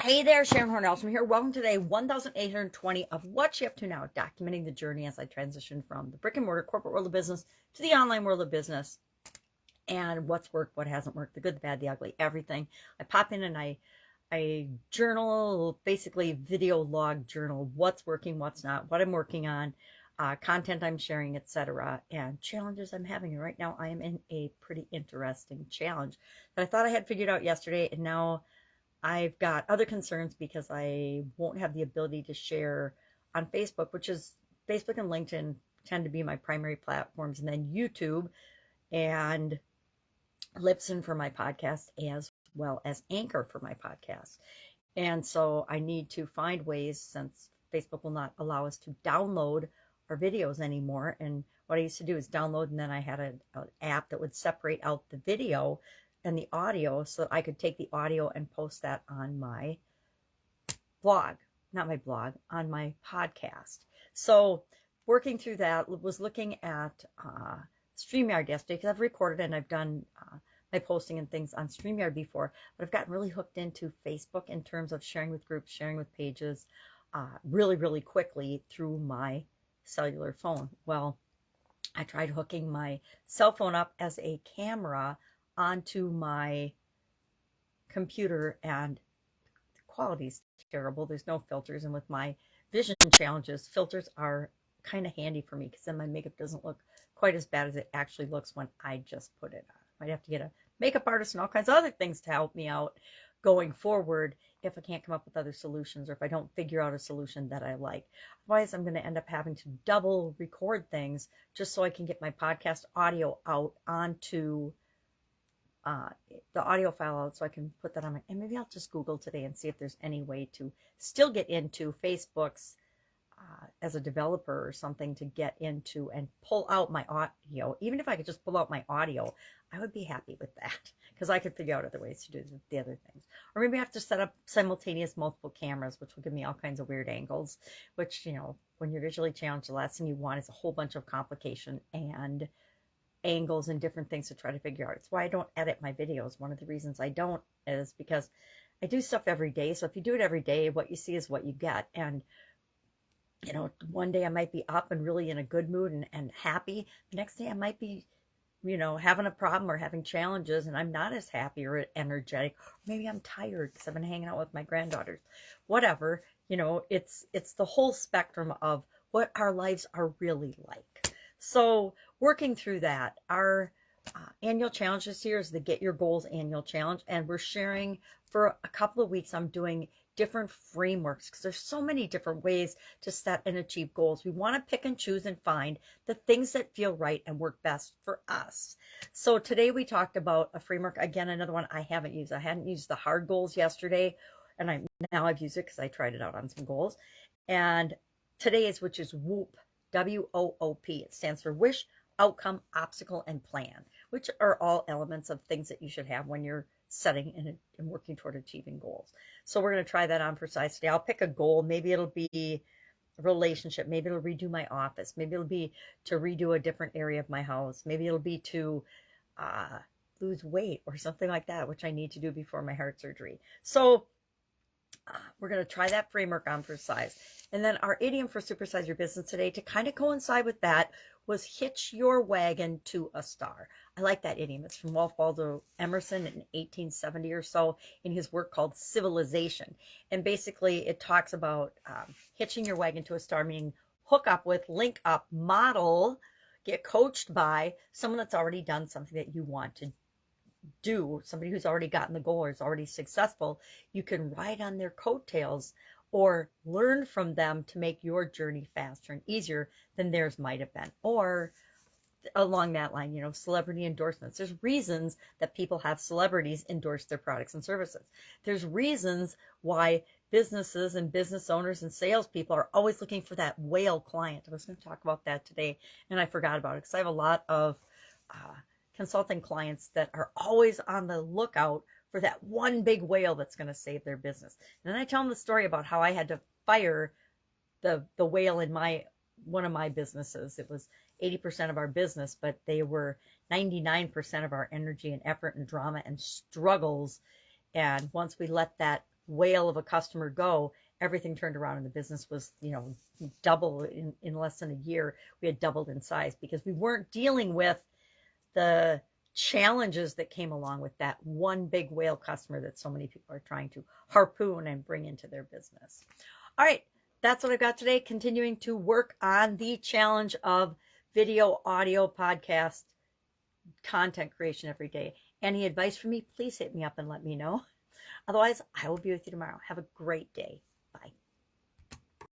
Hey there, Sharon Horne-Ellstrom here. Welcome to day 1820 of What You Up To Now, documenting the journey as I transition from the brick and mortar corporate world of business to the online world of business, and what's worked, what hasn't worked, the good, the bad, the ugly, everything. I pop in and I journal, basically video log journal, what's working, what's not, what I'm working on, content I'm sharing, etc., and challenges I'm having. And right now I am in a pretty interesting challenge that I thought I had figured out yesterday, and now I've got other concerns because I won't have the ability to share on Facebook, which is Facebook and LinkedIn tend to be my primary platforms, and then YouTube and Libsyn for my podcast, as well as Anchor for my podcast. And so I need to find ways, since Facebook will not allow us to download our videos anymore. And what I used to do is download, and then I had an app that would separate out the video and the audio so that I could take the audio and post that on my blog, not my blog, on my podcast. So working through that, was looking at StreamYard yesterday because I've recorded and I've done my posting and things on StreamYard before, but I've gotten really hooked into Facebook in terms of sharing with groups, sharing with pages, really, really quickly through my cellular phone. Well, I tried hooking my cell phone up as a camera onto my computer, and the quality's terrible. There's no filters, and with my vision challenges, filters are kind of handy for me because then my makeup doesn't look quite as bad as it actually looks when I just put it on. I might have to get a makeup artist and all kinds of other things to help me out going forward if I can't come up with other solutions, or if I don't figure out a solution that I like. Otherwise, I'm going to end up having to double record things just so I can get my podcast audio out onto the audio file out, so I can put that on my, and maybe I'll just Google today and see if there's any way to still get into Facebook's as a developer or something, to get into and pull out my audio. Even if I could just pull out my audio, I would be happy with that because I could figure out other ways to do the other things. Or maybe I have to set up simultaneous multiple cameras, which will give me all kinds of weird angles, which, when you're visually challenged, the last thing you want is a whole bunch of complication and angles and different things to try to figure out. It's why I don't edit my videos. One of the reasons I don't is because I do stuff every day. So if you do it every day, what you see is what you get. And one day I might be up and really in a good mood and happy. The next day I might be, having a problem or having challenges, and I'm not as happy or energetic. Maybe I'm tired because I've been hanging out with my granddaughters. Whatever, it's the whole spectrum of what our lives are really like. So working through that, our annual challenge this year is the Get Your Goals annual challenge, and we're sharing for a couple of weeks. I'm doing different frameworks because there's so many different ways to set and achieve goals. We want to pick and choose and find the things that feel right and work best for us. So today we talked about a framework, again, another one I haven't used. I hadn't used the hard goals yesterday, and now I've used it because I tried it out on some goals. And today's, which is WOOP, WOOP. It stands for Wish, Outcome, Obstacle, and Plan, which are all elements of things that you should have when you're setting and working toward achieving goals. So we're going to try that on for size today. I'll pick a goal. Maybe it'll be a relationship. Maybe it'll redo my office. Maybe it'll be to redo a different area of my house. Maybe it'll be to lose weight or something like that, which I need to do before my heart surgery. So we're going to try that framework on for size. And then our idiom for Supersize Your Business today, to kind of coincide with that, was hitch your wagon to a star. I like that idiom. It's from Ralph Waldo Emerson in 1870 or so, in his work called Civilization. And basically it talks about hitching your wagon to a star, meaning hook up with, link up, model, get coached by someone that's already done something that you want to do, somebody who's already gotten the goal or is already successful. You can ride on their coattails or learn from them to make your journey faster and easier than theirs might have been. Or along that line, celebrity endorsements. There's reasons that people have celebrities endorse their products and services. There's reasons why businesses and business owners and salespeople are always looking for that whale client. I was going to talk about that today, and I forgot about it because I have a lot of consulting clients that are always on the lookout for that one big whale that's going to save their business. And then I tell them the story about how I had to fire the whale in one of my businesses. It was 80% of our business, but they were 99% of our energy and effort and drama and struggles. And once we let that whale of a customer go, everything turned around and the business was, double in less than a year. We had doubled in size because we weren't dealing with the challenges that came along with that one big whale customer that so many people are trying to harpoon and bring into their business. All right, that's what I've got today. Continuing to work on the challenge of video, audio, podcast, content creation every day. Any advice from me, please hit me up and let me know. Otherwise, I will be with you tomorrow. Have a great day. Bye.